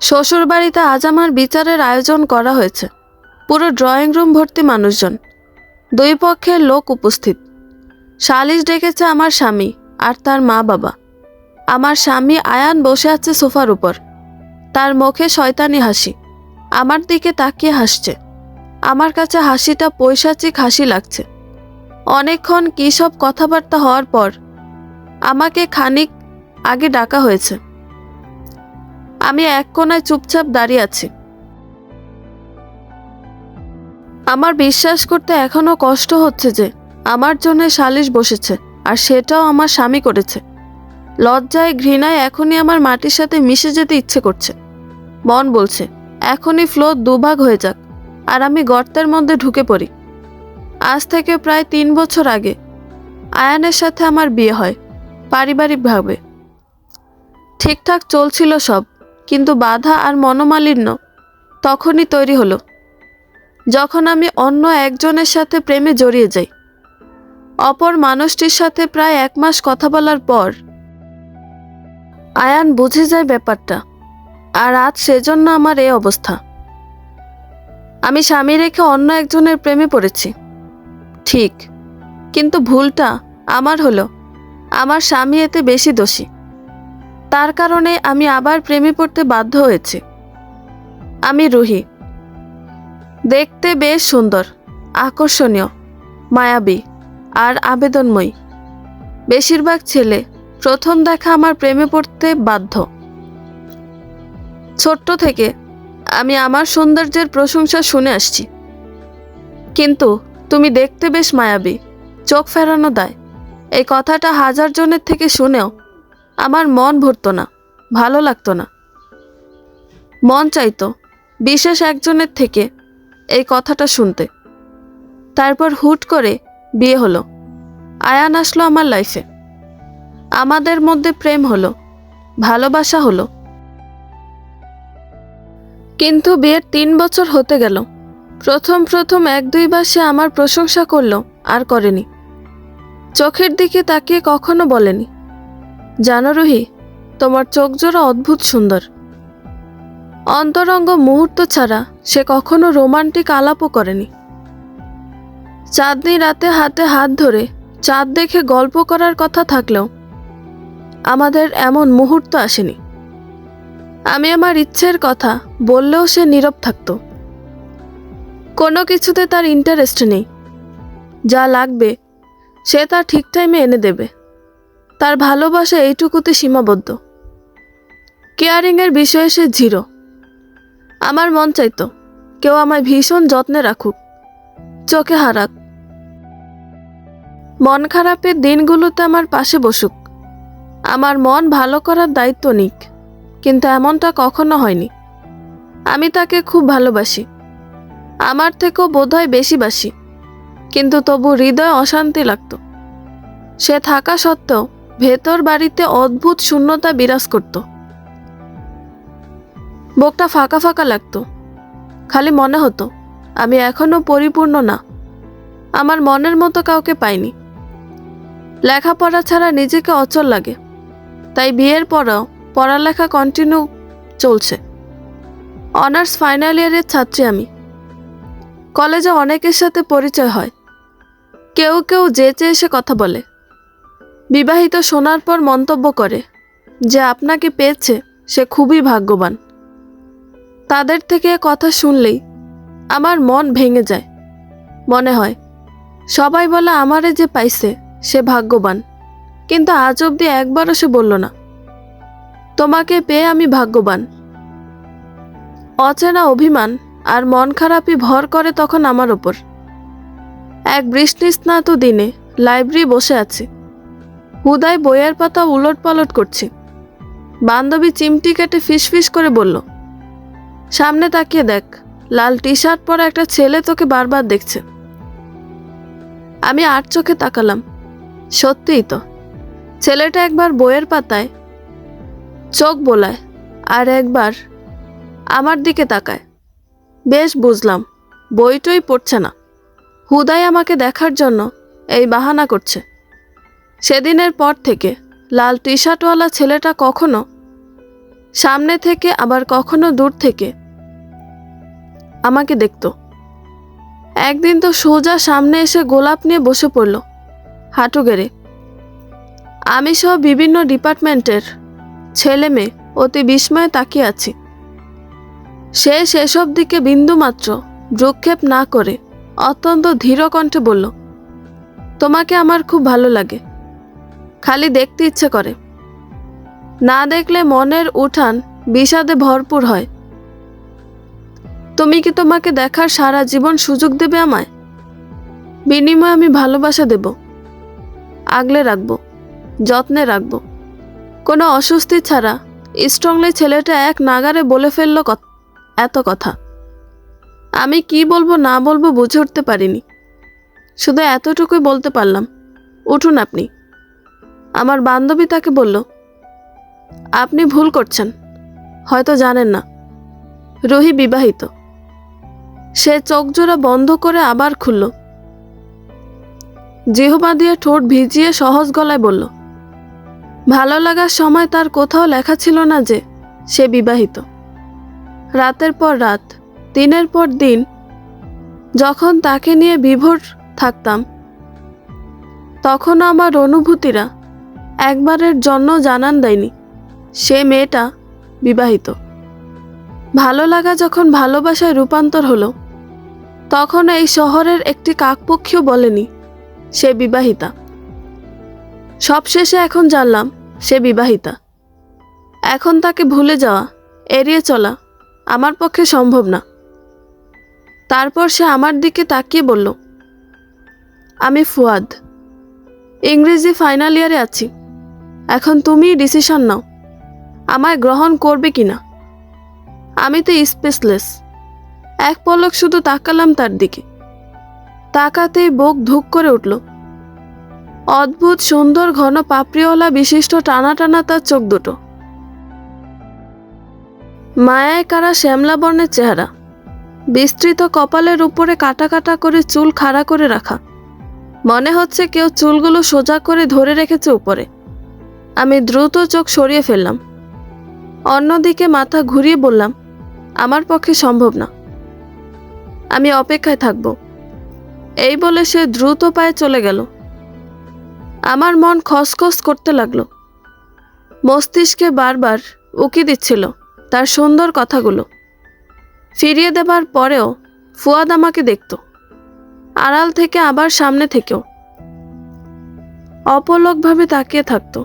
শ্বশুরবাড়িতে আজ আমার বিচারের আয়োজন করা হয়েছে। পুরো ড্রয়িং রুম ভর্তি মানুষজন, দুই পক্ষের লোক উপস্থিত। সালিশ ডেকেছে আমার স্বামী আর তার মা বাবা। আমার স্বামী আয়ান বসে আছে সোফার উপর, তার মুখে শয়তানি হাসি, আমার দিকে তাকিয়ে হাসছে। আমার কাছে হাসিটা পৈশাচিক হাসি লাগছে। অনেকক্ষণ কী সব কথাবার্তা হওয়ার পর আমাকে খানিক আগে ডাকা হয়েছে। আমি এক কোণায় চুপচাপ দাঁড়িয়ে আছি। আমার বিশ্বাস করতে এখনো কষ্ট হচ্ছে যে আমার জন্য সালিশ বসেছে, আর সেটাও আমার স্বামী করেছে। লজ্জায় ঘৃণায় এখনই আমার মাটির সাথে মিশে যেতে ইচ্ছে করছে। মন বলছে এখনই ফ্লোর দুভাগ হয়ে যাক আর আমি গর্তের মধ্যে ঢুকে পড়ি। আজ থেকে প্রায় 3 বছর আগে আয়ানের সাথে আমার বিয়ে হয় পারিবারিকভাবে। ঠিকঠাক চলছিল সব, কিন্তু বাধা আর মনোমালিন্য তখনই তৈরি হলো যখন আমি অন্য একজনের সাথে প্রেমে জড়িয়ে যাই। অপর মানুষটির সাথে প্রায় 1 মাস কথা বলার পর আয়ান বুঝে যায় ব্যাপারটা, আর আজ সেজন্য আমার এই অবস্থা। আমি স্বামী রেখে অন্য একজনের প্রেমে পড়েছি, ঠিক, কিন্তু ভুলটা আমার হলো। আমার স্বামী এতে বেশি দোষী। তার কারণে আমি আবার প্রেমে পড়তে বাধ্য হয়েছি। আমি রুহি, দেখতে বেশ সুন্দর, আকর্ষণীয়, মায়াবী আর আবেদনময়ী। বেশিরভাগ ছেলে প্রথম দেখা আমার প্রেমে পড়তে বাধ্য। ছোট্ট থেকে আমি আমার সৌন্দর্যের প্রশংসা শুনে আসছি, কিন্তু তুমি দেখতে বেশ মায়াবী, চোখ ফেরানো দায়, এই কথাটা 1000 জনের থেকে শুনেও আমার মন ভরতো না, ভালো লাগতো না। মন চাইতো বিশেষ একজনের থেকে এই কথাটা শুনতে। তারপর হুট করে বিয়ে হলো। আয়ান আসলো আমার লাইফে। আমাদের মধ্যে প্রেম হলো, ভালোবাসা হলো। কিন্তু বিয়ের 3 বছর হতে গেল। প্রথম 1-2 বার সে আমার প্রশংসা করলো, আর করেনি। চোখের দিকে তাকিয়ে কখনো বলেনি, জানো রুহি, তোমার চোখ জোড়া অদ্ভুত সুন্দর। অন্তরঙ্গ মুহূর্ত ছাড়া সে কখনো রোমান্টিক আলাপও করেনি। চাঁদনি রাতে হাতে হাত ধরে চাঁদ দেখে গল্প করার কথা থাকলেও আমাদের এমন মুহূর্ত আসেনি। আমি আমার ইচ্ছের কথা বললেও সে নীরব থাকতো। কোনো কিছুতে তার ইন্টারেস্ট নেই। যা লাগবে সে তা ঠিক টাইমে এনে দেবে। তার ভালোবাসা এইটুকুতে সীমাবদ্ধ। কেয়ারিংয়ের বিষয়ে সে জিরো। আমার মন চাইতো কেউ আমায় ভীষণ যত্নে রাখুক, চোখে হারাক, মন খারাপের দিনগুলোতে আমার পাশে বসুক, আমার মন ভালো করার দায়িত্ব নিক। কিন্তু এমনটা কখনো হয়নি। আমি তাকে খুব ভালোবাসি, আমার থেকেও বোধহয় বেশি বাসি, কিন্তু তবু হৃদয়ে অশান্তি লাগতো। সে থাকা সত্ত্বেও ভেতর বাড়িতে অদ্ভুত শূন্যতা বিরাজ করত। বুকটা ফাঁকা ফাঁকা লাগতো। খালি মনে হতো আমি এখনো পরিপূর্ণ না, আমার মনের মতো কাউকে পাইনি। লেখাপড়া ছাড়া নিজেকে অচল লাগে, তাই বিয়ের পরেও পড়ালেখা কন্টিনিউ চলছে। অনার্স ফাইনাল ইয়ারের ছাত্রী আমি। কলেজে অনেকের সাথে পরিচয় হয়। কেউ কেউ যেচে এসে কথা বলে। বিবাহিত শোনার পর মন্তব্য করে যে আপনাকে পেয়েছে সে খুবই ভাগ্যবান। তাদের থেকে কথা শুনলেই আমার মন ভেঙে যায়। মনে হয় সবাই বলে আমারে যে পাইছে সে ভাগ্যবান, কিন্তু আজ অবধি একবারও সে বলল না তোমাকে পেয়ে আমি ভাগ্যবান। অচেনা অভিমান আর মন খারাপই ভর করে তখন আমার ওপর। এক বৃষ্টিস্নাত দিনে লাইব্রেরি বসে আছি, হুদায় বইয়ের পাতা উলট পালট করছি। বান্ধবী চিমটি কেটে ফিসফিস করে বলল, সামনে তাকিয়ে দেখ, লাল টি শার্ট পরা একটা ছেলে তোকে বারবার দেখছে। আমি আর চোখে তাকালাম। সত্যিই তো, ছেলেটা একবার বইয়ের পাতায় চোখ বোলায় আর একবার আমার দিকে তাকায়। বেশ বুঝলাম বইটই পড়ছে না, হুদাই আমাকে দেখার জন্য এই বাহানা করছে। সেদিনের পর থেকে লাল টি শার্টওয়ালা ছেলেটা কখনো সামনে থেকে আবার কখনো দূর থেকে আমাকে দেখত। একদিন তো সোজা সামনে এসে গোলাপ নিয়ে বসে পড়ল হাঁটু গেড়ে। আমি সহ বিভিন্ন ডিপার্টমেন্টের ছেলে মেয়ে অতি বিস্ময়ে তাকিয়ে আছি। সে সেসব দিকে বিন্দুমাত্র ভ্রুক্ষেপ না করে অত্যন্ত ধীর কণ্ঠে বলল, তোমাকে আমার খুব ভালো লাগে, খালি দেখতে ইচ্ছে করে, না দেখলে মনের উঠান বিষাদে ভরপুর হয়। তুমি কি তোমাকে দেখার সারা জীবন সুযোগ দেবে আমায়? বিনিময়ে আমি ভালোবাসা দেব, আগলে রাখবো, যত্নে রাখবো। কোনো অস্বস্তি ছাড়া স্ট্রংলি ছেলেটা এক নাগারে বলে ফেলল এত কথা। আমি কি বলবো না বলবো বুঝে উঠতে পারিনি। শুধু এতটুকুই বলতে পারলাম, উঠুন আপনি। আমার বান্ধবী তাকে বলল, আপনি ভুল করছেন, হয়তো জানেন না, রুহি বিবাহিত। সে চোখজোড়া বন্ধ করে আবার খুলল। জিহ্বা দিয়ে ঠোঁট ভিজিয়ে সহজ গলায় বলল, ভালো লাগার সময় তার কোথাও লেখা ছিল না যে সে বিবাহিত। রাতের পর রাত, দিনের পর দিন যখন তাকে নিয়ে বিভোর থাকতাম, তখনও আমার অনুভূতিরা একবারের জন্য জানান দেয়নি সে মেয়েটা বিবাহিত। ভালো লাগা যখন ভালোবাসায় রূপান্তর হলো, তখন এই শহরের একটি কাকপক্ষীও বলেনি সে বিবাহিতা। সবশেষে এখন জানলাম সে বিবাহিতা। এখন তাকে ভুলে যাওয়া, এড়িয়ে চলা আমার পক্ষে সম্ভব না। তারপর সে আমার দিকে তাকিয়ে বলল, আমি ফুয়াদ, ইংরেজি ফাইনাল ইয়ারে আছি। এখন তুমিই ডিসিশন নাও, আমায় গ্রহণ করবে কিনা। আমি তো স্পেসলেস। এক পলক শুধু তাকালাম তার দিকে। তাকাতেই বুক ধুক করে উঠল। অদ্ভুত সুন্দর ঘন পাপড়িওয়ালা বিশিষ্ট টানা টানা তার চোখ দুটো। মায়ায় কারা শ্যামলা বর্ণের চেহারা, বিস্তৃত কপালের উপরে কাটা কাটা করে চুল খাড়া করে রাখা। মনে হচ্ছে কেউ চুলগুলো সোজা করে ধরে রেখেছে উপরে। আমি দ্রুত চোখ সরিয়ে ফেললাম। অন্যদিকে মাথা ঘুরিয়ে বললাম, আমার পক্ষে সম্ভব না, আমি অপেক্ষায় থাকব। এই বলে সে দ্রুত পায়ে চলে গেল। আমার মন খসখস করতে লাগলো। মস্তিষ্কে বারবার উকি দিচ্ছিল তার সুন্দর কথাগুলো। ফিরিয়ে দেবার পরেও ফুয়াদ আমাকে দেখত, আড়াল থেকে আবার সামনে থেকেও অপলকভাবে তাকিয়ে থাকত।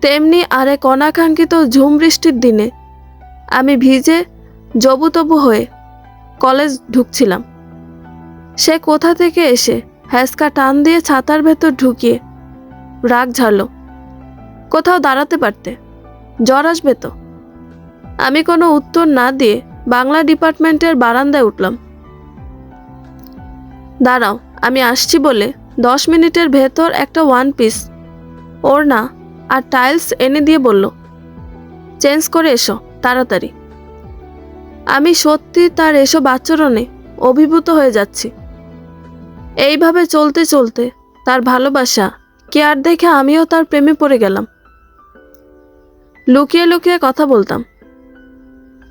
তেমনি আরেক অনাকাঙ্ক্ষিত ঝুম বৃষ্টির দিনে আমি ভিজে জবুতবু হয়ে কলেজ ঢুকছিলাম। সে কোথা থেকে এসে হ্যাসকা টান দিয়ে ছাতার ভেতর ঢুকিয়ে রাগ ঝাড়ল। কোথাও দাঁড়াতে পারতে, জ্বর আসবে তো। আমি কোনো উত্তর না দিয়ে বাংলা ডিপার্টমেন্টের বারান্দায় উঠলাম। দাঁড়াও, আমি আসছি বলে 10 মিনিটের ভেতর একটা ওয়ান পিস ওড়না আর টাইলস এনে দিয়ে বলল, চেঞ্জ করে এসো তাড়াতাড়ি। আমি সত্যি তার এসব আচরণে অভিভূত হয়ে যাচ্ছি। এইভাবে চলতে চলতে তার ভালোবাসা কেয়ার দেখে আমিও তার প্রেমে পড়ে গেলাম। লুকিয়ে লুকিয়ে কথা বলতাম,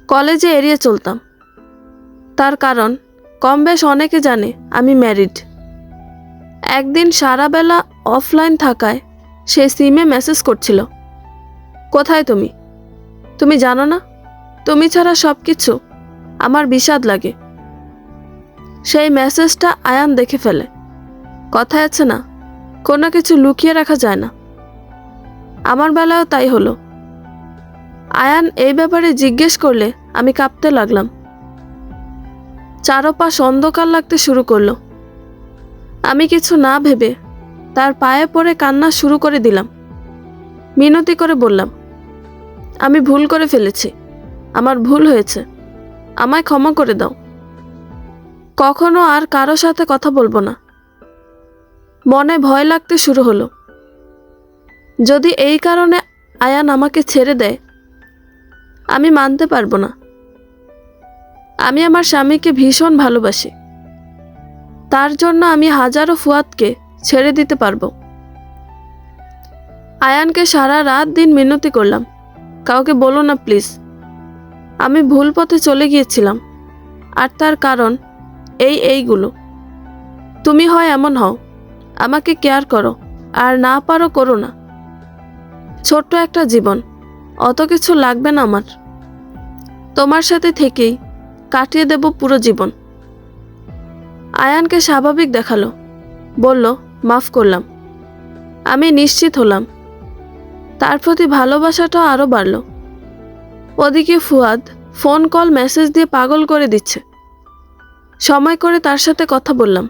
কলেজে এড়িয়ে চলতাম। তার কারণ কম বেশ অনেকে জানে আমি ম্যারিড। একদিন সারা বেলা অফলাইন থাকায় সে সিমে মেসেজ করছিল, কোথায় তুমি? তুমি জানো না, তুমি ছাড়া সব কিছু আমার বিষাদ লাগে। সেই মেসেজটা আয়ান দেখে ফেলে। কথায় আছে না, কোনো কিছু লুকিয়ে রাখা যায় না। আমার বেলাও তাই হলো। আয়ান এই ব্যাপারে জিজ্ঞেস করলে আমি কাঁপতে লাগলাম। চারপাশ অন্ধকার লাগতে শুরু করলো। আমি কিছু না ভেবে তার পায়ে পড়ে কান্না শুরু করে দিলাম। মিনতি করে বললাম, আমি ভুল করে ফেলেছি, আমার ভুল হয়েছে, আমায় ক্ষমা করে দাও। কখনো আর কারো সাথে কথা বলবো না। মনে ভয় লাগতে শুরু হলো, যদি এই কারণে আয়ান আমাকে ছেড়ে দেয়, আমি মানতে পারবো না। আমি আমার স্বামীকে ভীষণ ভালোবাসি। তার জন্য আমি হাজারো ফুয়াদকে ছেড়ে দিতে পারবো। আয়ানকে সারা রাত দিন মিনতি করলাম, কাউকে বলো না প্লিজ। আমি ভুল পথে চলে গিয়েছিলাম, আর তার কারণ এইগুলো। তুমি হয় এমন হও, আমাকে কেয়ার করো, আর না পারো করো না। ছোট্ট একটা জীবন, অত কিছু লাগবে না আমার। তোমার সাথে থেকেই কাটিয়ে দেব পুরো জীবন। আয়ানকে স্বাভাবিক দেখালো, বলল মাফ করলাম। আমি নিশ্চিত হলাম, তার প্রতি ভালোবাসাটাও আরও বাড়ল। ওদিকে ফুয়াদ ফোন কল মেসেজ দিয়ে পাগল করে দিচ্ছে। সময় করে তার সাথে কথা বললাম,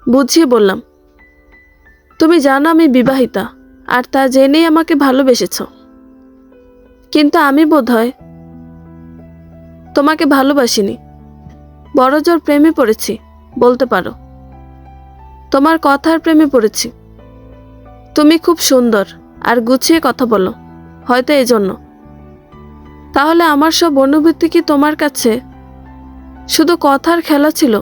বুঝিয়ে বললাম, তুমি জানো আমি বিবাহিতা, আর তা জেনেই আমাকে ভালোবেসেছ। কিন্তু আমি বোধহয় তোমাকে ভালোবাসিনি, বড়জোর প্রেমে পড়েছি বলতে পারো। তোমার কথার প্রেমে পড়েছি। তুমি খুব সুন্দর আর গুছিয়ে কথা বলো, হয়তো এজন্য। তাহলে আমার সব অনুভূতি কি তোমার কাছে শুধু কথার খেলা ছিল?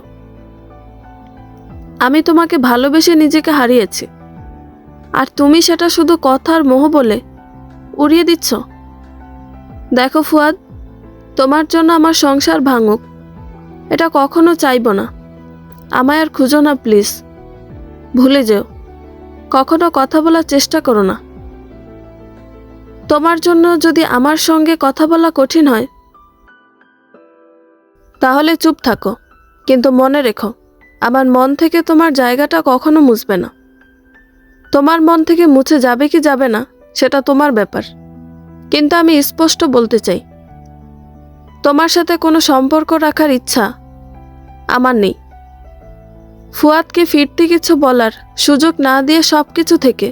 আমি তোমাকে ভালোবেসে নিজেকে হারিয়েছি, আর তুমি সেটা শুধু কথার মোহ বলে উড়িয়ে দিচ্ছ। দেখো ফুয়াদ, তোমার জন্য আমার সংসার ভাঙুক, এটা কখনো চাইব না। আমায় আর খুঁজো না প্লিজ, ভুলে যেও। কখনো কথা বলার চেষ্টা করো না। তোমার জন্য যদি আমার সঙ্গে কথা বলা কঠিন হয়, তাহলে চুপ থাকো, কিন্তু মনে রেখো, আমার মন থেকে তোমার জায়গাটা কখনো মুছবে না। তোমার মন থেকে মুছে যাবে কি যাবে না সেটা তোমার ব্যাপার, কিন্তু আমি স্পষ্ট বলতে চাই, তোমার সাথে কোনো সম্পর্ক রাখার ইচ্ছা আমার নেই। ফুয়াদকে ফিরতে কিছু বলার সুযোগ না দিয়ে সব কিছু থেকে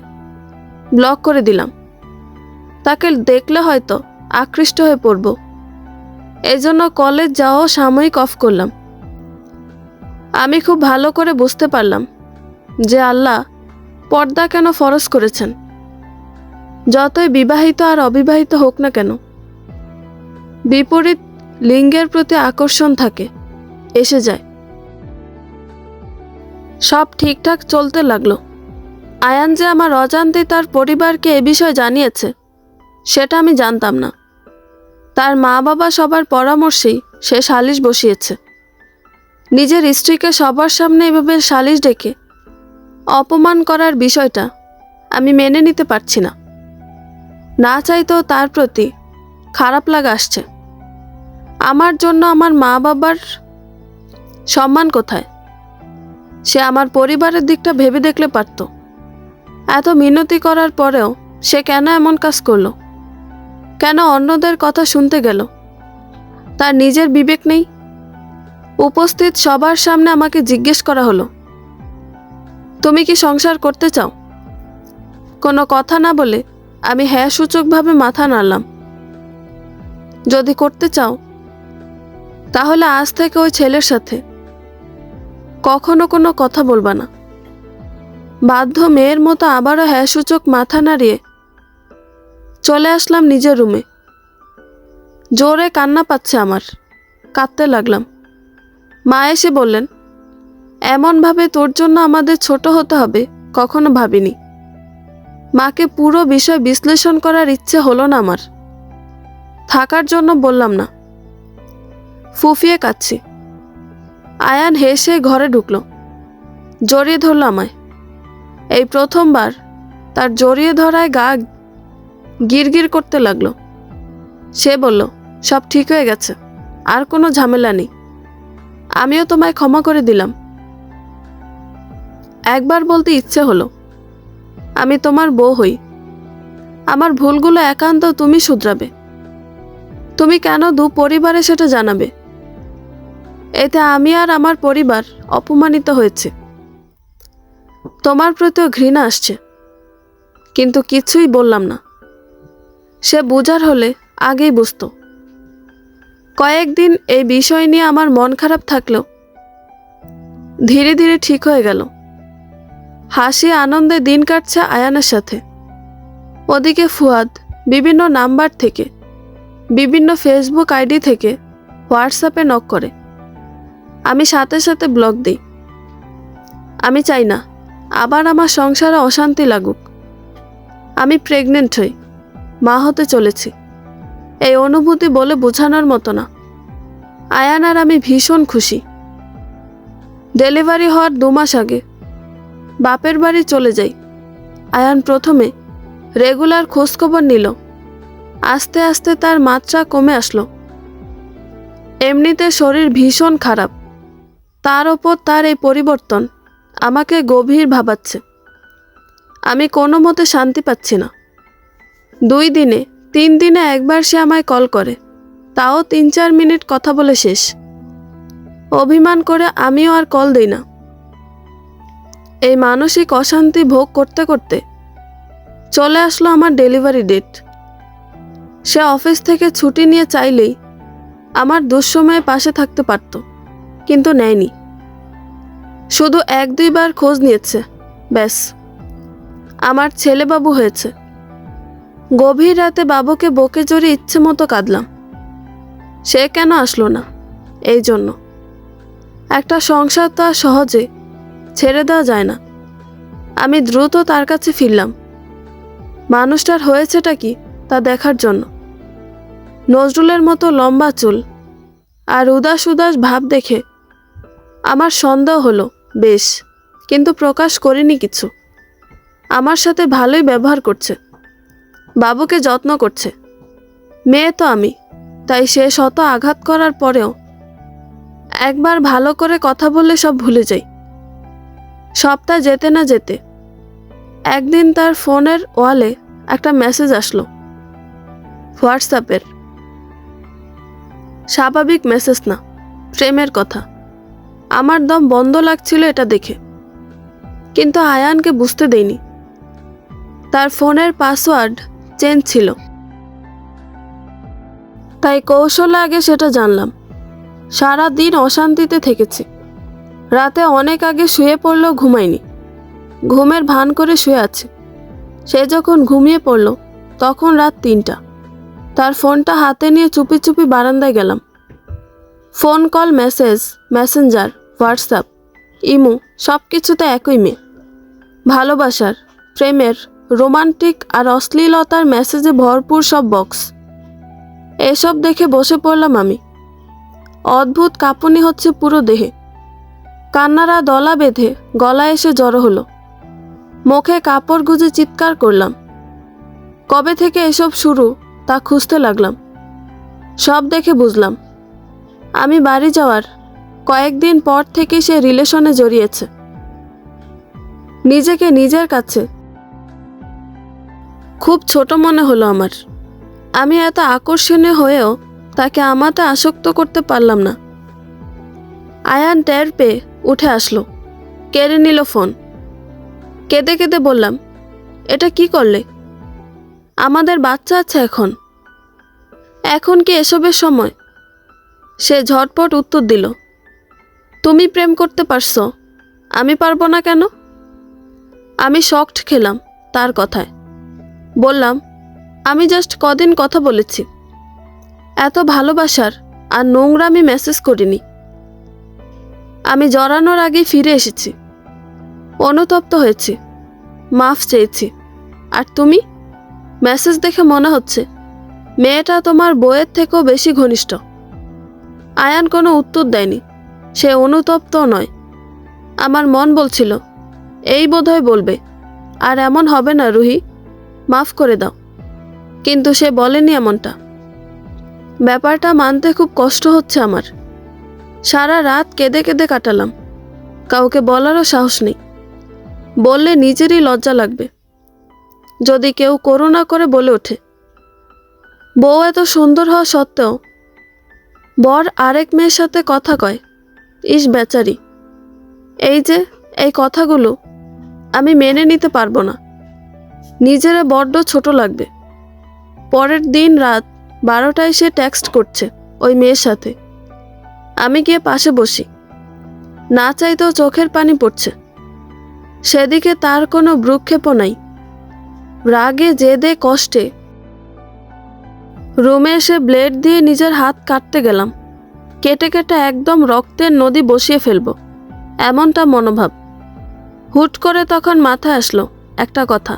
ব্লক করে দিলাম। তাকে দেখলে হয়তো আকৃষ্ট হয়ে পড়ব, এজন্য কলেজ যাওয়াও সাময়িক অফ করলাম। আমি খুব ভালো করে বুঝতে পারলাম যে আল্লাহ পর্দা কেন ফরজ করেছেন। যতই বিবাহিত আর অবিবাহিত হোক না কেন, বিপরীত লিঙ্গের প্রতি আকর্ষণ থাকে, এসে যায়। সব ঠিকঠাক চলতে লাগলো। আয়ান যে আমার অজান্তে তার পরিবারকে এ বিষয়ে জানিয়েছে, সেটা আমি জানতাম না। তার মা বাবা সবার পরামর্শেই সে সালিশ বসিয়েছে। নিজের স্ত্রীকে সবার সামনে এভাবে সালিশ ডেকে অপমান করার বিষয়টা আমি মেনে নিতে পারছি না। না চাইতেও তার প্রতি খারাপ লাগা আসছে। আমার জন্য আমার মা বাবার সম্মান কোথায়? সে আমার পরিবারের দিকটা ভেবে দেখলে পারত। এত মিনতি করার পরেও সে কেন এমন কাজ করলো? কেন অন্যদের কথা শুনতে গেল? তার নিজের বিবেক নেই? উপস্থিত সবার সামনে আমাকে জিজ্ঞেস করা হলো, তুমি কি সংসার করতে চাও? কোনো কথা না বলে আমি হ্যাঁ সূচকভাবে মাথা নাড়লাম। যদি করতে চাও, তাহলে আজ থেকে ওই ছেলের সাথে কখনো কোনো কথা বলবা না। বাধ্য মেয়ের মতো আবারও হ্যাঁ সূচক মাথা নাড়িয়ে চলে আসলাম নিজের রুমে। জোরে কান্না পাচ্ছে আমার, কাঁদতে লাগলাম। মা এসে বললেন, এমনভাবে তোর জন্য আমাদের ছোট হতে হবে কখনো ভাবিনি। মাকে পুরো বিষয় বিশ্লেষণ করার ইচ্ছে হলো না আমার। থাকার জন্য বললাম না, ফুফিয়ে কাঁদছি। আয়ান হেসে ঘরে ঢুকলো, জড়িয়ে ধরল আমায়। এই প্রথমবার তার জড়িয়ে ধরায় গা গিরগির করতে লাগলো। সে বলল, সব ঠিক হয়ে গেছে, আর কোনো ঝামেলা নেই। আমিও তোমায় ক্ষমা করে দিলাম। একবার বলতে ইচ্ছে হলো, আমি তোমার বউ হই। আমার ভুলগুলো একান্ত তুমি শুধরাবে। তুমি কেন দু পরিবারে সেটা জানাবে। এতে আমি আর আমার পরিবার অপমানিত হয়েছে। তোমার প্রতিও ঘৃণা আসছে, কিন্তু কিছুই বললাম না। সে বুঝার হলে আগেই বুঝতো। কয়েকদিন এই বিষয় নিয়ে আমার মন খারাপ থাকলেও ধীরে ধীরে ঠিক হয়ে গেল। হাসি আনন্দে দিন কাটছে আয়ানের সাথে। ওদিকে ফুয়াদ বিভিন্ন নাম্বার থেকে, বিভিন্ন ফেসবুক আইডি থেকে হোয়াটসঅ্যাপে নক করে। আমি সাথে সাথে ব্লক দিই। আমি চাই না আবার আমার সংসারে অশান্তি লাগুক। আমি প্রেগনেন্ট হই, মা হতে চলেছি। এই অনুভূতি বলে বোঝানোর মতো না। আয়ান আর আমি ভীষণ খুশি। ডেলিভারি হওয়ার 2 মাস আগে বাপের বাড়ি চলে যাই। আয়ান প্রথমে রেগুলার খোঁজখবর নিল, আস্তে আস্তে তার মাত্রা কমে আসলো। এমনিতে শরীর ভীষণ খারাপ, তার ওপর তার এই পরিবর্তন আমাকে গভীর ভাবাচ্ছে। আমি কোনো মতে শান্তি পাচ্ছি না। 2 দিনে 3 দিনে একবার সে আমায় কল করে, তাও 3-4 মিনিট কথা বলে শেষ। অভিমান করে আমিও আর কল দিই না। এই মানসিক অশান্তি ভোগ করতে করতে চলে আসলো আমার ডেলিভারি ডেট। সে অফিস থেকে ছুটি নিয়ে চাইলেই আমার দুঃসময়ে পাশে থাকতে পারত, কিন্তু নেয়নি। শুধু 1-2 বার খোঁজ নিয়েছে, ব্যাস। আমার ছেলেবাবু হয়েছে। গভীর রাতে বাবুকে বকে জড়িয়ে ইচ্ছে মতো কাঁদলাম। সে কেন আসলো না, এই জন্য। একটা সংসার তো আর সহজে ছেড়ে দেওয়া যায় না। আমি দ্রুত তার কাছে ফিরলাম, মানুষটার হয়েছেটা কি তা দেখার জন্য। নজরুলের মতো লম্বা চুল আর উদাস উদাস ভাব দেখে আমার সন্দেহ হলো বেশ, কিন্তু প্রকাশ করিনি কিছু। আমার সাথে ভালোই ব্যবহার করছে, বাবুকে যত্ন করছে। মেয়ে তো আমি, তাই সে শত আঘাত করার পরেও একবার ভালো করে কথা বললে সব ভুলে যাই। সপ্তাহ যেতে না যেতে একদিন তার ফোনের ওয়ালে একটা মেসেজ আসলো, হোয়াটসঅ্যাপের। স্বাভাবিক মেসেজ না, প্রেমের কথা। আমার দম বন্ধ লাগছিল এটা দেখে, কিন্তু আয়ানকে বুঝতে দেইনি। তার ফোনের পাসওয়ার্ড চেঞ্জ ছিল, তাই কৌশলে আগে সেটা জানলাম। সারা দিন অশান্তিতে থেকেছি। রাতে অনেক আগে শুয়ে পড়লেও ঘুমাইনি, ঘুমের ভান করে শুয়ে আছি। সে যখন ঘুমিয়ে পড়ল তখন রাত 3টা। তার ফোনটা হাতে নিয়ে চুপি চুপি বারান্দায় গেলাম। Phone call, message, Messenger, WhatsApp, imo, সব কিছুতে একই মেয়ে। ভালোবাসার, প্রেমের, রোমান্টিক আর অশ্লীলতার মেসেজে ভরপুর সব বক্স। এসব দেখে বসে পড়লাম আমি। অদ্ভুত কাঁপুনি হচ্ছে পুরো দেহে। কান্নারা দলা বেঁধে গলায় এসে জড়ো হলো। মুখে কাপড় গুজে চিৎকার করলাম। কবে থেকে এসব শুরু তা খুঁজতে লাগলাম। সব দেখে বুঝলাম আমি বাড়ি যাওয়ার কয়েকদিন পর থেকে সে রিলেশনে জড়িয়েছে। নিজেকে নিজের কাছে খুব ছোট মনে হলো আমার। আমি এত আকর্ষণীয় হয়েও তাকে আমাতে আসক্ত করতে পারলাম না। আয়ান টের পেয়ে উঠে আসলো, কেড়ে নিল ফোন। কেঁদে কেঁদে বললাম, এটা কি করলে? আমাদের বাচ্চা আছে এখন। এখন কি এসবের সময়? সে ঝটপট উত্তর দিল, তুমি প্রেম করতে পারছো, আমি পারবো না কেন? আমি শকড খেলাম তার কথায়। বললাম, আমি জাস্ট কদিন কথা বলেছি, এত ভালোবাসার আর নোংরামি মেসেজ করিনি। আমি জড়ানোর আগেই ফিরে এসেছি, অনুতপ্ত হয়েছি, মাফ চেয়েছি। আর তুমি? মেসেজ দেখে মনে হচ্ছে মেয়েটা তোমার বউয়ের থেকেও বেশি ঘনিষ্ঠ। আয়ান কোনো উত্তর দেয়নি, সে অনুতপ্ত নয়। আমার মন বলছিল এই বোধহয় বলবে, আর এমন হবে না রুহি, মাফ করে দাও। কিন্তু সে বলেনি এমনটা। ব্যাপারটা মানতে খুব কষ্ট হচ্ছে আমার। সারা রাত কেঁদে কেঁদে কাটালাম, কাউকে বলারও সাহস নেই। বললে নিজেরই লজ্জা লাগবে, যদি কেউ করুণা করে বলে ওঠে। বউ এত সুন্দর হওয়া সত্ত্বেও বর আরেক মেয়ের সাথে কথা কয়, ইস বেচারি। এই কথাগুলো আমি মেনে নিতে পারবো না, নিজেরা বড্ড ছোট লাগবে। পরের দিন রাত 12টায় সে টেক্সট করছে ওই মেয়ের সাথে। আমি গিয়ে পাশে বসি, না চাইতেও চোখের পানি পড়ছে। সেদিকে তার কোনো ভ্রুক্ষেপও নাই। রাগে জেদে কষ্টে রুমে এসে ব্লেড দিয়ে নিজের হাত কাটতে গেলাম। কেটে কেটে একদম রক্তের নদী বসিয়ে ফেলবো, এমনটা মনোভাব। হুট করে তখন মাথায় আসলো একটা কথা।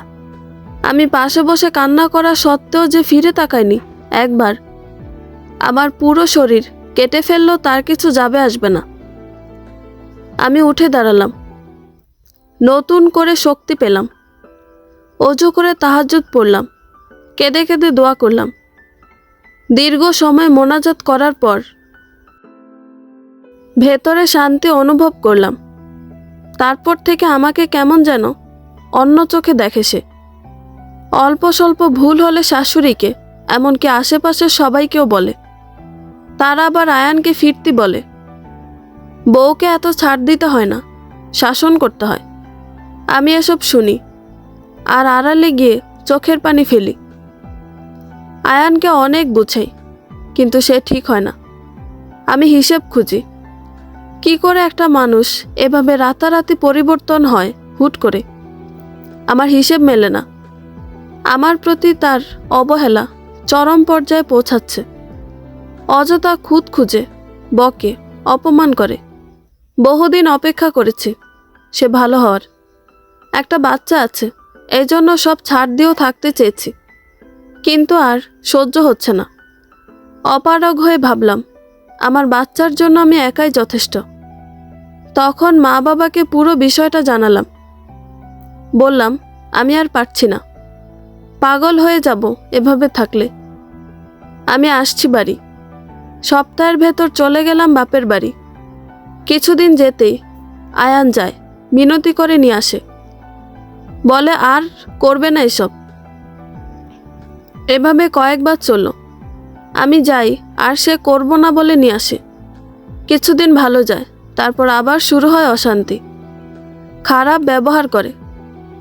আমি পাশে বসে কান্না করা সত্ত্বেও যে ফিরে তাকাইনি একবার, আমার পুরো শরীর কেটে ফেললেও তার কিছু যাবে আসবে না। আমি উঠে দাঁড়ালাম, নতুন করে শক্তি পেলাম। অজু করে তাহাজ্জুদ পড়লাম, কেঁদে কেঁদে দোয়া করলাম। দীর্ঘ সময় মোনাজাত করার পর ভেতরে শান্তি অনুভব করলাম। তারপর থেকে আমাকে কেমন যেন অন্য চোখে দেখে সে। অল্প স্বল্প ভুল হলে শাশুড়িকে, এমনকি আশেপাশের সবাইকেও বলে। তারা আবার আয়ানকে ফিরতি বলে। বউকে এত ছাড় দিতে হয় না, শাসন করতে হয়। আমি এসব শুনি আর আড়ালে গিয়ে চোখের পানি ফেলি। আয়ানকে অনেক বুঝাই, কিন্তু সে ঠিক হয় না। আমি হিসেব খুঁজি, কি করে একটা মানুষ এভাবে রাতারাতি পরিবর্তন হয় হুট করে। আমার হিসেব মেলে না। আমার প্রতি তার অবহেলা চরম পর্যায়ে পৌঁছাচ্ছে। অযথা খুঁত খুঁজে, বকে, অপমান করে। বহুদিন অপেক্ষা করেছি সে ভালো হওয়ার। একটা বাচ্চা আছে, এই জন্য সব ছাড় দিয়েও থাকতে চেয়েছি, কিন্তু আর সহ্য হচ্ছে না। অপারগ হয়ে ভাবলাম আমার বাচ্চার জন্য আমি একাই যথেষ্ট। তখন মা বাবাকে পুরো বিষয়টা জানালাম। বললাম আমি আর পারছি না, পাগল হয়ে যাব এভাবে থাকলে। আমি আসছি বাড়ি। সপ্তাহের ভেতর চলে গেলাম বাপের বাড়ি। কিছুদিন যেতেই আয়ান যায়, মিনতি করে নিয়ে আসে, বলে আর করবে না এসব। এভাবে কয়েকবার চলল। আমি যাই আর সে করব না বলে নিয়ে আসে। কিছুদিন ভালো যায়, তারপর আবার শুরু হয় অশান্তি। খারাপ ব্যবহার করে।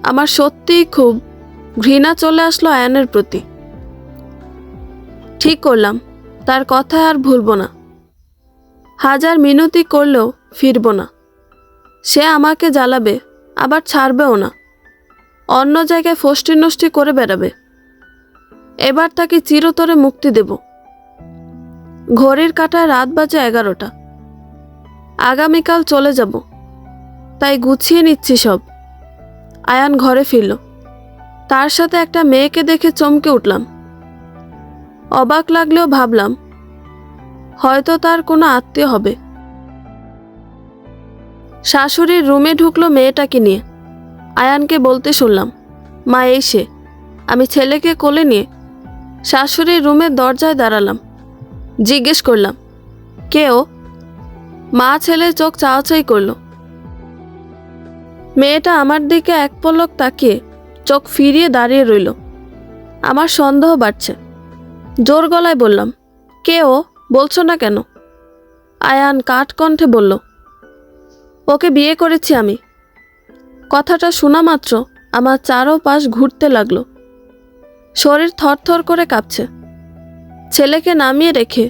আমার সত্যিই খুব ঘৃণা চলে আসলো আয়ানের প্রতি। ঠিক করলাম তার কথা আর ভুলব না। হাজার মিনতি করলেও ফিরব না। সে আমাকে জ্বালাবে, আবার ছাড়বেও না। অন্য জায়গায় ফষ্টি নষ্টি করে বেড়াবে। এবার তাকে চিরতরে মুক্তি দেব। ঘড়ির কাঁটায় রাত বাজে 11টা। আগামীকাল চলে যাব, তাই গুছিয়ে নিচ্ছি সব। আয়ান ঘরে ফিরল। তার সাথে একটা মেয়েকে দেখে চমকে উঠলাম। অবাক লাগলেও ভাবলাম হয়তো তার কোনো আত্মীয় হবে। শাশুড়ির রুমে ঢুকলো মেয়েটাকে নিয়ে। আয়ানকে বলতে শুনলাম, মা এই সে। আমি ছেলেকে কোলে নিয়ে শাশুড়ির রুমের দরজায় দাঁড়ালাম। জিজ্ঞেস করলাম, কে ও? মা ছেলের চোখ চাওয়াচাই করল। মেয়েটা আমার দিকে এক পলক তাকিয়ে চোখ ফিরিয়ে দাঁড়িয়ে রইল। আমার সন্দেহ বাড়ছে। জোর গলায় বললাম, কে ও? বলছো না কেন? আয়ান কাঠ কণ্ঠে বলল, ওকে বিয়ে করেছি আমি। কথাটা শোনা মাত্র আমার চারোপাশ ঘুরতে লাগলো। শরীর থরথর করে কাঁপছে। ছেলেকে নামিয়ে রেখে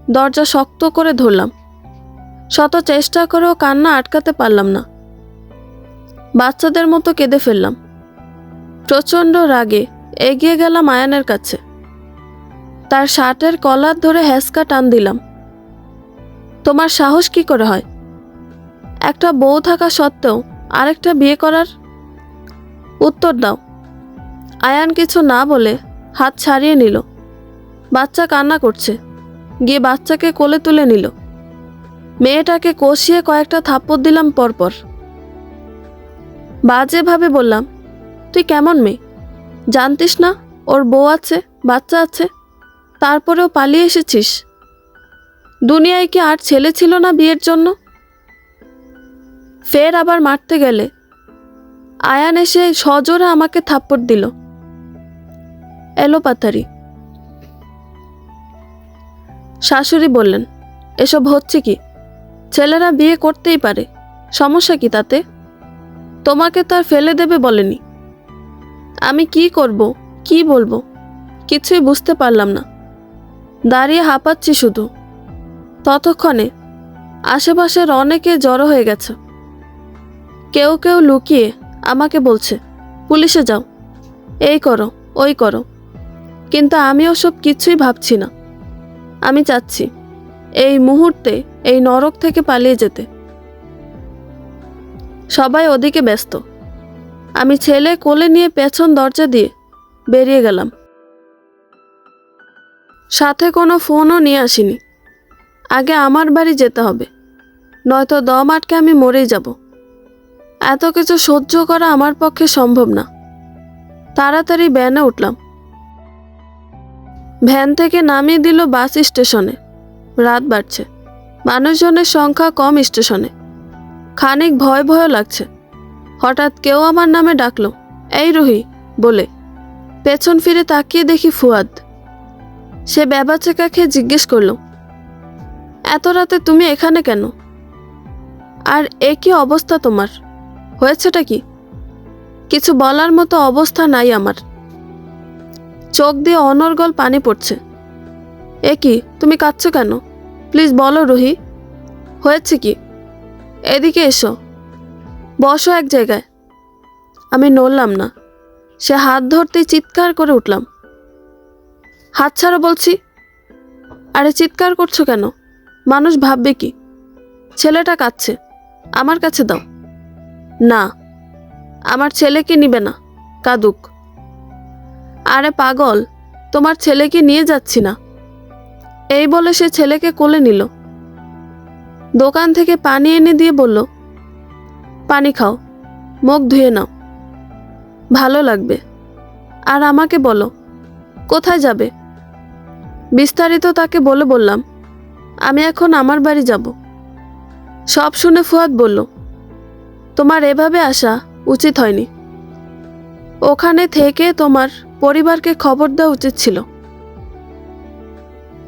দরজা শক্ত করে ধরলাম। শত চেষ্টা করেও কান্না আটকাতে পারলাম না। বাচ্চাদের মতো কেঁদে ফেললাম। প্রচণ্ড রাগে এগিয়ে গেলাম আয়ানের কাছে। তার শার্টের কলার ধরে হ্যাঁচকা টান দিলাম। তোমার সাহস কি করে হয় একটা বউ থাকা সত্ত্বেও আরেকটা বিয়ে করার? উত্তর দাও। আয়ান কিছু না বলে হাত ছাড়িয়ে নিল। বাচ্চা কান্না করছে, গিয়ে বাচ্চাকে কোলে তুলে নিল। মেয়েটাকে কষিয়ে কয়েকটা থাপ্পড় দিলাম পরপর। বাজেভাবে বললাম, তুই কেমন মেয়ে? জানতিস না ওর বউ আছে, বাচ্চা আছে, তারপরেও পালিয়ে এসেছিস? দুনিয়ায় কি আর ছেলে ছিল না বিয়ের জন্য? ফের আবার মারতে গেলে আয়ান এসে সজোরে আমাকে থাপ্পড় দিল। এলোপাতারি। শাশুড়ি বললেন, এসব হচ্ছে কি? ছেলেরা বিয়ে করতেই পারে, সমস্যা কি তাতে? তোমাকে তো আর ফেলে দেবে বলেনি। আমি কি করব, কি বলবো, কিছুই বুঝতে পারলাম না। দাঁড়িয়ে হাঁপাচ্ছি শুধু। ততক্ষণে আশেপাশের অনেকে জড়ো হয়ে গেছে। কেউ কেউ লুকিয়ে আমাকে বলছে, পুলিশে যাও, এই করো, ওই করো। কিন্তু আমি ওসব কিছুই ভাবছি না। আমি চাচ্ছি এই মুহূর্তে এই নরক থেকে পালিয়ে যেতে। সবাই ওদিকে ব্যস্ত। আমি ছেলে কোলে নিয়ে পেছন দরজা দিয়ে বেরিয়ে গেলাম। সাথে কোনো ফোনও নিয়ে আসিনি। আগে আমার বাড়ি যেতে হবে, নয়তো দম আটকে আমি মরেই যাব। এত কিছু সহ্য করা আমার পক্ষে সম্ভব না। তাড়াতাড়ি ভ্যানে উঠলাম। ভ্যান থেকে নামিয়ে দিল বাস স্টেশনে। রাত বাড়ছে, মানুষজনের সংখ্যা কম স্টেশনে। খানিক ভয় ভয় লাগছে। হঠাৎ কেউ আমার নামে ডাকলো, এই রুহি বলে। পেছন ফিরে তাকিয়ে দেখি ফুয়াদ। সে ব্যাবাচেকা খেয়ে জিজ্ঞেস করলো, এত রাতে তুমি এখানে কেন? আর এ কি অবস্থা তোমার? হয়েছেটা কি? কিছু বলার মতো অবস্থা নাই আমার। চোখ দিয়ে অনর্গল পানি পড়ছে। এ কি, তুমি কাঁদছো কেন? প্লিজ বলো রুহি, হয়েছে কি? এদিকে এসো, বসো এক জায়গায়। আমি নড়লাম না। সে হাত ধরতেই চিৎকার করে উঠলাম, হাত ছাড়ো বলছি। আরে চিৎকার করছো কেন? মানুষ ভাববে কি? ছেলেটা কাঁদছে, আমার কাছে দাও। না, আমার ছেলেকে নিবে না, কাঁদুক। আরে পাগল, তোমার ছেলেকে নিয়ে যাচ্ছি না। এই বলে সে ছেলেকে কোলে নিল। দোকান থেকে পানি এনে দিয়ে বলল, পানি খাও, মুখ ধুয়ে নাও, ভালো লাগবে। আর আমাকে বলো, কোথায় যাবে? বিস্তারিত তাকে বলে বললাম, আমি এখন আমার বাড়ি যাব। সব শুনে ফুয়াদ বলল, তোমার এভাবে আসা উচিত হয়নি। ওখানে থেকে তোমার পরিবারকে খবর দেওয়া উচিত ছিল।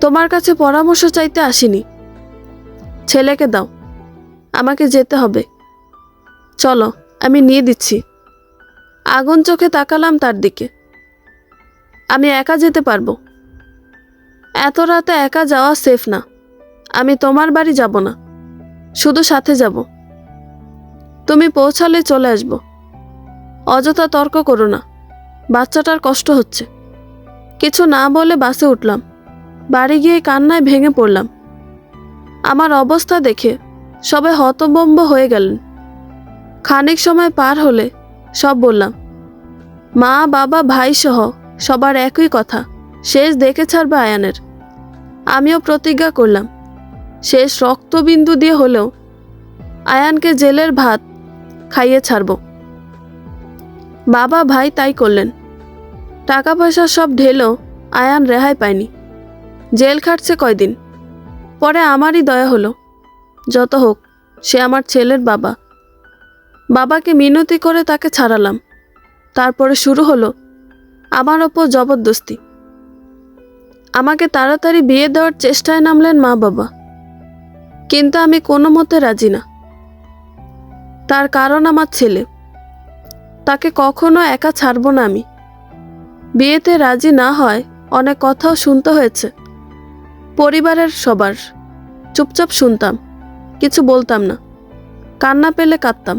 তোমার কাছে পরামর্শ চাইতে আসিনি। ছেলেকে দাও, আমাকে যেতে হবে। চলো, আমি নিয়ে দিচ্ছি। আগুন চোখে তাকালাম তার দিকে। আমি একা যেতে পারবো। এত রাতে একা যাওয়া সেফ না। আমি তোমার বাড়ি যাব না, শুধু সাথে যাব। তুমি পৌঁছালে চলে আসব। অযথা তর্ক করো না, বাচ্চাটার কষ্ট হচ্ছে। কিছু না বলে বাসে উঠলাম। বাড়ি গিয়ে কান্নায় ভেঙে পড়লাম। আমার অবস্থা দেখে সবাই হতভম্ব হয়ে গেলেন। খানিক সময় পার হলে সব বললাম। মা, বাবা, ভাই সহ সবার একই কথা, শেষ দেখে ছাড়বে আয়ানের। আমিও প্রতিজ্ঞা করলাম, শেষ রক্তবিন্দু দিয়ে হলেও আয়ানকে জেলের ভাত খাইয়ে ছাড়ব। বাবা ভাই তাই করলেন। টাকা পয়সা সব ঢেলেও আয়ান রেহাই পায়নি। জেল খাটছে কয়দিন। পরে আমারই দয়া হলো। যত হোক, সে আমার ছেলের বাবা। বাবাকে মিনতি করে তাকে ছাড়ালাম। তারপরে শুরু হলো আমার ওপর জবরদস্তি। আমাকে তাড়াতাড়ি বিয়ে দেওয়ার চেষ্টায় নামলেন মা বাবা, কিন্তু আমি কোনো মতে রাজি না। তার কারণ আমার ছেলে, তাকে কখনো একা ছাড়ব না আমি। বিয়েতে রাজি না হয় অনেক কথাও শুনতে হয়েছে পরিবারের সবার। চুপচাপ শুনতাম, কিছু বলতাম না। কান্না পেলে কাঁদতাম।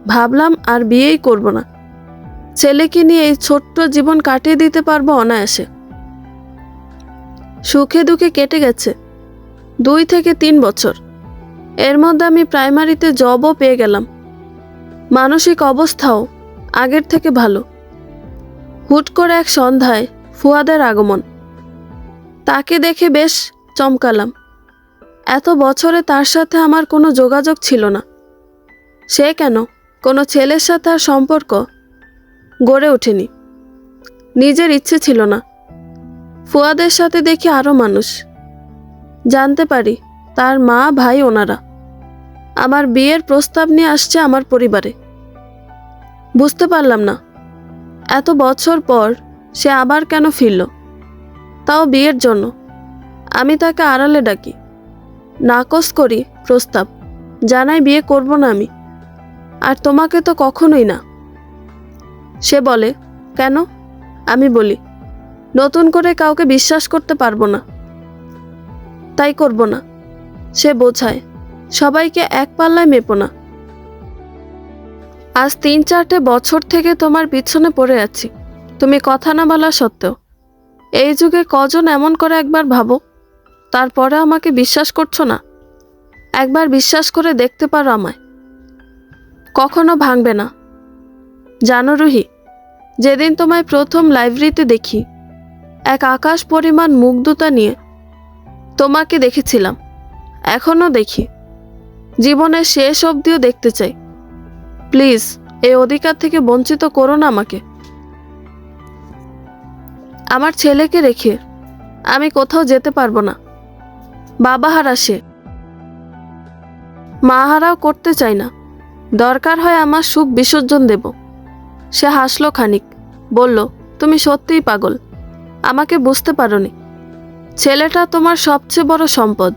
ভাবলাম আর বিয়েই করব না। ছেলেকে নিয়ে এই ছোট্ট জীবন কাটিয়ে দিতে পারবো অনায়াসে। সুখে দুঃখে কেটে গেছে 2 থেকে 3 বছর। এর মধ্যে আমি প্রাইমারিতে জবও পেয়ে গেলাম। মানসিক অবস্থাও আগের থেকে ভালো। হুট করে এক সন্ধ্যায় ফুয়াদের আগমন। তাকে দেখে বেশ চমকালাম। এত বছরে তার সাথে আমার কোনো যোগাযোগ ছিল না। সে কেন, কোনো ছেলের সাথে আর সম্পর্ক গড়ে ওঠেনি। নিজের ইচ্ছে ছিল না। ফুয়াদের সাথে দেখি আরও মানুষ। জানতে পারি তার মা ভাই ওনারা আমার বিয়ের প্রস্তাব নিয়ে আসছে আমার পরিবারে। বুঝতে পারলাম না এত বছর পর সে আবার কেন ফিরল, তাও বিয়ের জন্য। আমি তাকে আড়ালে ডাকি, নাকচ করি প্রস্তাব, জানাই বিয়ে করব না আমি, আর তোমাকে তো কখনোই না। সে বলে, কেন? আমি বলি, নতুন করে কাউকে বিশ্বাস করতে পারবো না, তাই করব না। সে বোঝায়, সবাইকে এক পাল্লায় মেপো না। আজ 3-4টে বছর থেকে তোমার পিছনে পড়ে আছি, তুমি কথা না বলা সত্ত্বেও। এই যুগে কজন এমন করে একবার ভাবো, তারপরে আমাকে বিশ্বাস করছো না? একবার বিশ্বাস করে দেখতে পারো আমায়, কখনো ভাঙবে না। জানো রুহি, যেদিন তোমায় প্রথম লাইব্রেরিতে দেখি, এক আকাশ পরিমাণ মুগ্ধতা নিয়ে তোমাকে দেখেছিলাম, এখনও দেখি, জীবনের শেষ অবধিও দেখতে চাই। প্লিজ এই অধিকার থেকে বঞ্চিত করো না আমাকে। আমার ছেলেকে রেখে আমি কোথাও যেতে পারবো না। বাবা হারা সে, মা হারাও করতে চাই না। দরকার হয় আমার সুখ বিসর্জন দেব। সে হাসলো খানিক, বলল, তুমি সত্যিই পাগল, আমাকে বুঝতে পারোনি। ছেলেটা তোমার সবচেয়ে বড় সম্পদ।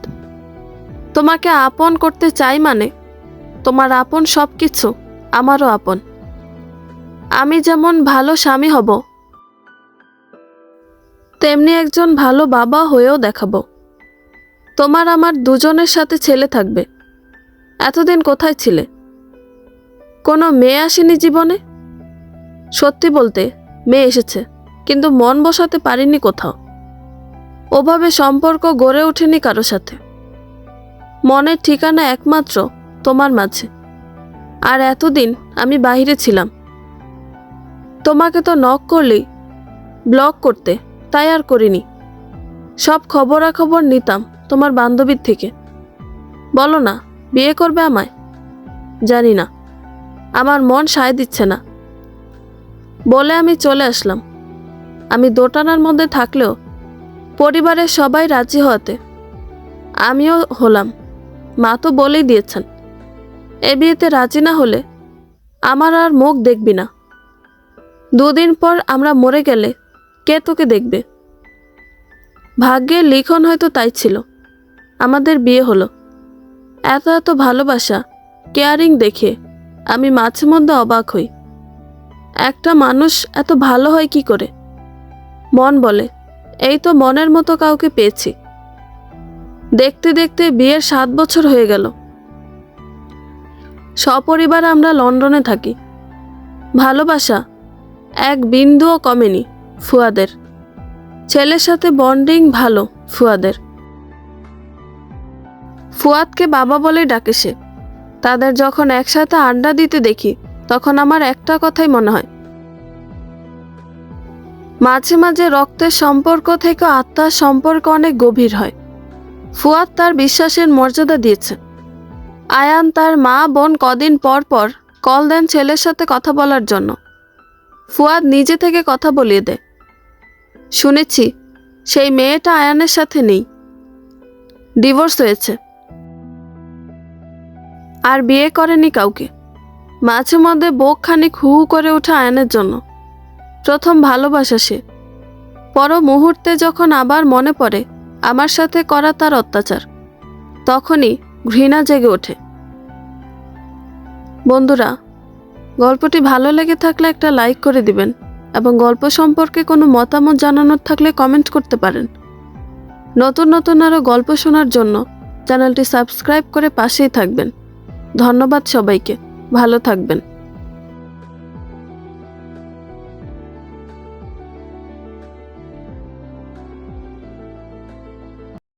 তোমাকে আপন করতে চাই মানে তোমার আপন সব কিছু আমারও আপন। আমি যেমন ভালো স্বামী হব, তেমনি একজন ভালো বাবা হয়েও দেখাবো। তোমার আমার দুজনের সাথে ছেলে থাকবে। এতদিন কোথায় ছিলে? কোনো মেয়ে আসেনি জীবনে? সত্যি বলতে মেয়ে এসেছে, কিন্তু মন বসাতে পারিনি কোথাও। ওভাবে সম্পর্ক গড়ে ওঠেনি কারো সাথে। মনের ঠিকানা একমাত্র তোমার মাঝে। আর এতদিন আমি বাইরে ছিলাম। তোমাকে তো নক করলেই ব্লক করতে, তাই আর করিনি। সব খবরাখবর নিতাম তোমার বান্ধবীর থেকে। বলো না, বিয়ে করবে আমায়? জানি না, আমার মন সায় দিচ্ছে না বলে আমি চলে আসলাম। আমি দোটানার মধ্যে থাকলেও পরিবারের সবাই রাজি হওয়াতে আমিও হলাম। মা তো বলেই দিয়েছেন, এ বিয়েতে রাজি না হলে আমার আর মুখ দেখবি না। দুদিন পর আমরা মরে গেলে কে তোকে দেখবে? ভাগ্যের লিখন হয়তো তাই ছিল, আমাদের বিয়ে হলো। এত এত ভালোবাসা, কেয়ারিং দেখে আমি মাঝে মধ্যে অবাক হই। একটা মানুষ এত ভালো হয় কি করে? মন বলে, এই তো মনের মতো কাউকে পেয়েছি। দেখতে দেখতে বিয়ের 7 বছর হয়ে গেল। সপরিবারে আমরা লন্ডনে থাকি। ভালোবাসা এক বিন্দুও কমেনি ফুয়াদের। ছেলের সাথে বন্ডিং ভালো ফুয়াদের। ফুয়াদকে বাবা বলেই ডাকে সে। তাদের যখন একসাথে আড্ডা দিতে দেখি তখন আমার একটা কথাই মনে হয়, মাঝে মাঝে রক্তের সম্পর্ক থেকে আত্মার সম্পর্ক অনেক গভীর হয়। ফুয়াদ তার বিশ্বাসের মর্যাদা দিয়েছে। আয়ান তার মা বোন কদিন পর পর কল দেন ছেলের সাথে কথা বলার জন্য। ফুয়াদ নিজে থেকে কথা বলিয়ে দেয়। শুনেছি সেই মেয়েটা আয়ানের সাথে নেই, ডিভোর্স হয়েছে, আর বিয়ে করেনি কাউকে। মাঝে মধ্যে বুক খানিক হু হু করে ওঠে আয়ানের জন্য। প্রথম ভালোবাসা সে, পর মুহূর্তে যখন আবার মনে পড়ে আমার সাথে করা তার অত্যাচার, তখনই ঘৃণা জেগে ওঠে। বন্ধুরা, গল্পটি ভালো লেগে থাকলে একটা লাইক করে দিবেন এবং গল্প সম্পর্কে কোনো মতামত জানানোর থাকলে কমেন্ট করতে পারেন। নতুন নতুন আরও গল্প শোনার জন্য চ্যানেলটি সাবস্ক্রাইব করে পাশেই থাকবেন। ধন্যবাদ সবাইকে, ভালো থাকবেন।